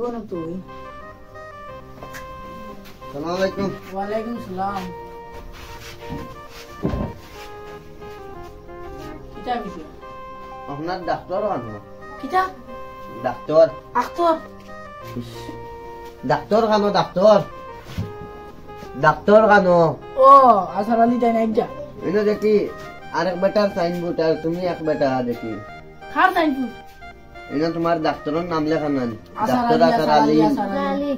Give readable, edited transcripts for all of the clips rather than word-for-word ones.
কোন তুই আসসালামু আলাইকুম। ওয়ালাইকুম সালাম কিটা বিষয় আপনার ডাক্তার আনো কিটা ডাক্তার আখতর ডাক্তার খানো ডাক্তার ডাক্তার খানো ও আসার আলী তাই নাই যা এনে দেখি আরেক বেটার সাইনবোর্ড আর তুমি এক বেটা দেখি খার তাই ফুট এনে তোমার ডাক্তারের নাম লেখা নাই আসার ডাক্তার আলী আসার আলী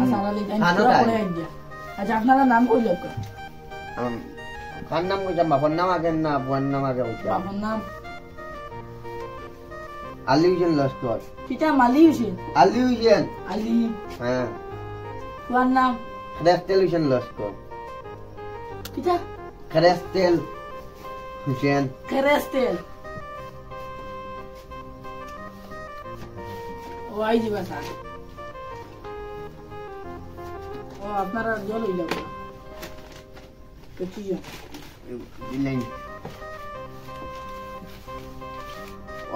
আসার আলী তাই খানো পুরা তাই? পড়ে যা আচ্ছা আপনারা নাম কইল খান নাম কইতাম বাবার নাম আগে না বুয়ার নাম আগে কইতাম বাবার নাম আলী হুসেন লস্কর কিটা মালি হোসেন আলী হুসেন আলী হ্যাঁ তোমার নাম খেরেস্তেল হুসেন লস্কর কিটা খেরেস্তেল হুসেন কেরেস্তেল ও আই যাবা স্যার ও আপনারা জল হইল কিছু দিলেন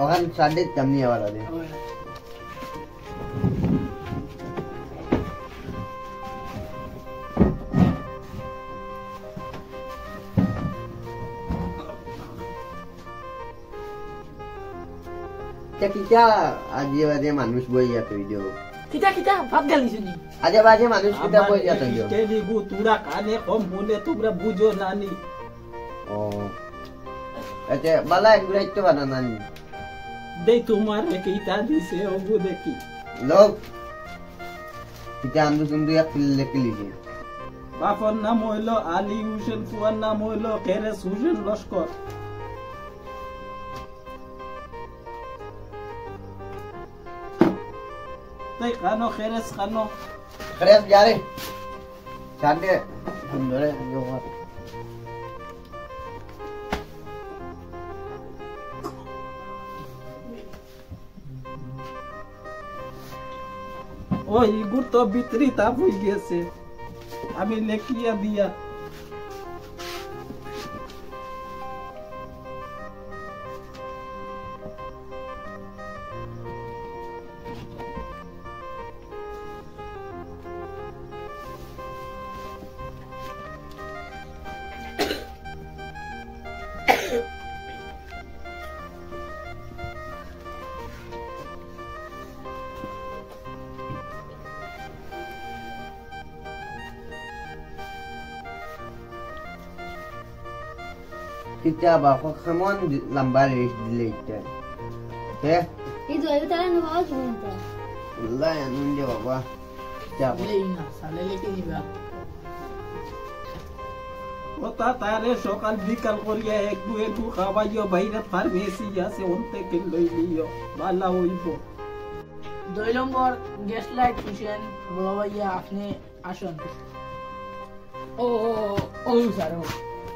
ওখান সাড়ে তেমনি আবার আছে কিটা আজে বাজে মানুষ বই যাতো কিটা কিটা ভাত গালি শুনি আজে বাজে মানুষ কিটা বই যাতো টেলিগু তোরা কানে কম বলে তোমরা বুঝো নানি ও আচ্ছা বালা একটু বানানানি দেই তোমার কিটা দিছে ওগু দেখি লোক কিটা আন্দু সুন্দু এক লেখে লিখে বাপর নাম হইল আলী হুসেন ফুয়ার নাম হইল কেরেস হুসেন লস্কর তাই কানো কেরেস কানো खरेस जा रे साढ़े सुंदर जो बात ও ইগুর তো ভিতরি তাপ হয়ে গেছে আমি লেখিয়া দিয়া kita bawa kemon lambar delete ya itu ayo tahan bawa sebentar. Allah yang nunjuk apa siapa বলেই না সালে লিখে দিবা ওটা তারে সকাল বিকাল করিয়া একটু একটু খাওয়াইও বাইরে ফার্মেসি আছে ওনতে কে লই লিও ভালো হইব 2 নম্বর গ্যাস লাইট হোসেন বড় ভাইয়া আপনি আসুন ও ও ও স্যার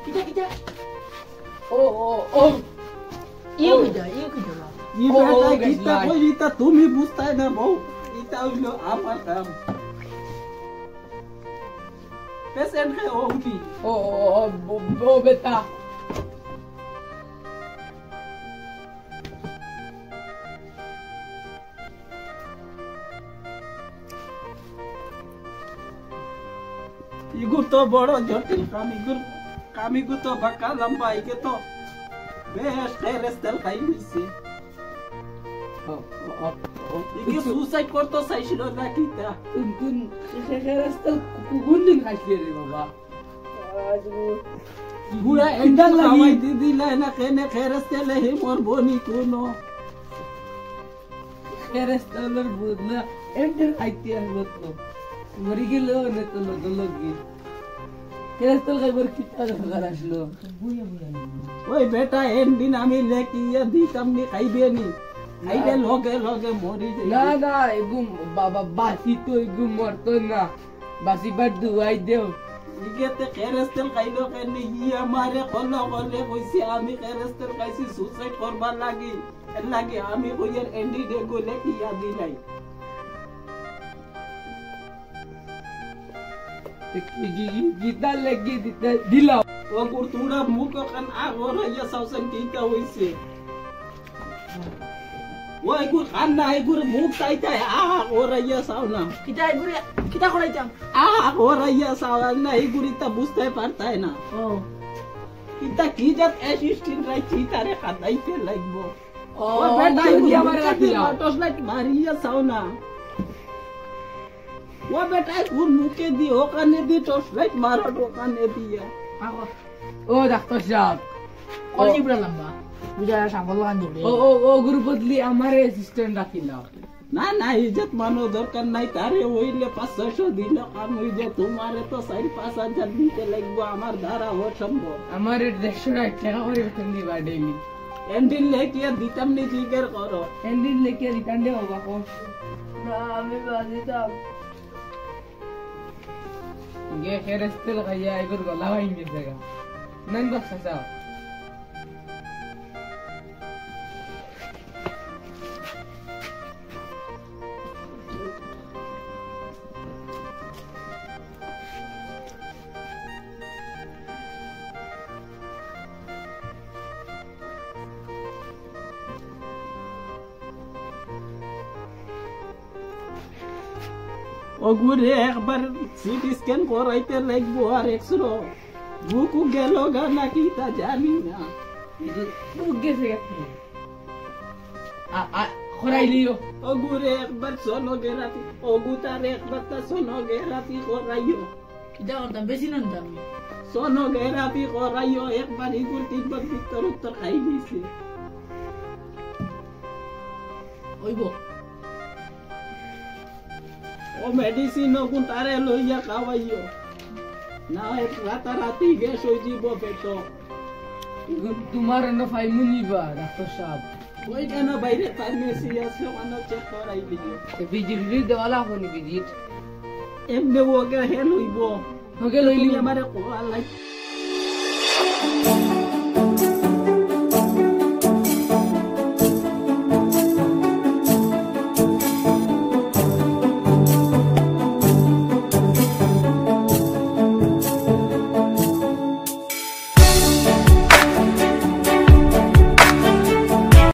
কিটা কিটা ও ও ও ইউ কিটা ই বেটা গীতা কইতা তুমি বুঝতাই না বউ এটা হইলো আমার কাম পেশেন্ট হে ওউনি ও ও বেটা ইগুর তো বড় জটিল কামিগুর তো বাঁকা লম্বা ইকে তো বেশ খেরেস্তেল খাই হইছে ইকে সুসাইড করতো চাইছিল না কিতা তুন খেরেস্তেল কুকুন্দিন খাইছে রে বাবা গুড়া এন্ডা লাগি দিদি লাইনা কেনে খেরেস্তেল হে মোর বনি কোন খেরেস্তেলের বুদলা এন্টার খাইতে আসলো তো মরি গেল না তো লগি খেরেস্তেল খাইবার কিটা দরকার আসলো ওই বেটা এন্ডিন আমি লেখিয়া দিতাম নি খাইবে নি খাইলে লগে লগে মরি না না এগুম বাবা বাসি তো এগুম মরতো না বাসি বার দুয়াই দেও ইগেতে খেরেস্তেল খাইলো কেন ইয়া মারে কল কলে কইছি আমি খেরেস্তেল খাইছি সুসাইড করবার লাগি এর লাগি আমি কইয়ার এন্ডি দে গলে কিয়া দিলাই গীতা লেগে দিলা ও গুরতুড়া মুখ কান আগর ইয়া সাউসন কিটা হইছে ওই গুর খান না এই গুর মুখ চাইতে ওরাইয়া চাও না কিটা এগুরে কিটা করাইতাম ওরাইয়া চাও না এই গুরিটা বুঝতে পারতাই না ও কিটা কি জাত অ্যাসিস্ট্যান্ট রাইছি তারে কাটাইতে লাগবো ও ও বেটা তুই আমার রাখি টস লাইট মারিয়া চাও না ও বেটা গুর মুখে দি ওখানে দি টস লাইট মারো ওখানে দিয়া ও ডাক্তার সাহেব কলজি পুরা লম্বা বুঝা সাঙ্গল লাগান দৌড়ে ও গুরু বদলি আমার অ্যাসিস্ট্যান্ট রাখিলাম না না ইজ্জত মানো দরকার নাই তারে হইলে 500 দিল কাম হই যে তোমারে তো 4-5 দিতে লাগবো আমার দ্বারা অসম্ভব আমার 150 টাকা করে বেতন দিবা ডেইলি এন্ডিল লেখিয়া দিতাম নি জিজ্ঞের করো এন্ডিন লেখে রিটার্ন দেব বাবা না আমি বাজিতাম গে খেরেস্তে লাগাইয়া এগুর গলা ভাঙে গেছে নন বাক্সা সাও ওগুরে একবার সিটি স্ক্যান করাইতে লাগবো আর এক্সরো বুকু গেল গা নাকি তা জানি না বুক গেছে গেছে খরাইলিও ওগুরে একবার সোনোগ্রাফি ওগুতার একবার তা সোনোগ্রাফি করাইও কিটা করতাম বেশি নামতাম আমি সোনোগ্রাফি করাইও একবার ইগুর 3 বার ভিতর উত্তর খাই দিছে ওইব ও মেডিসিন ওগুন তারে লইয়া খাওয়াইও না এক রাতারাতি গ্যাস হয়ে যাব পেট তোমার এন্ড ফাইমু নিবা ডাক্তার সাহেব ওই কেন বাইরে ফার্মেসি আছে ওখানে চেক করাই দিও বিজিলি দেওয়ালা হনি বিজিট এমনি ওকে হেল হইব ওকে লইলি আমারে কোয়া লাগ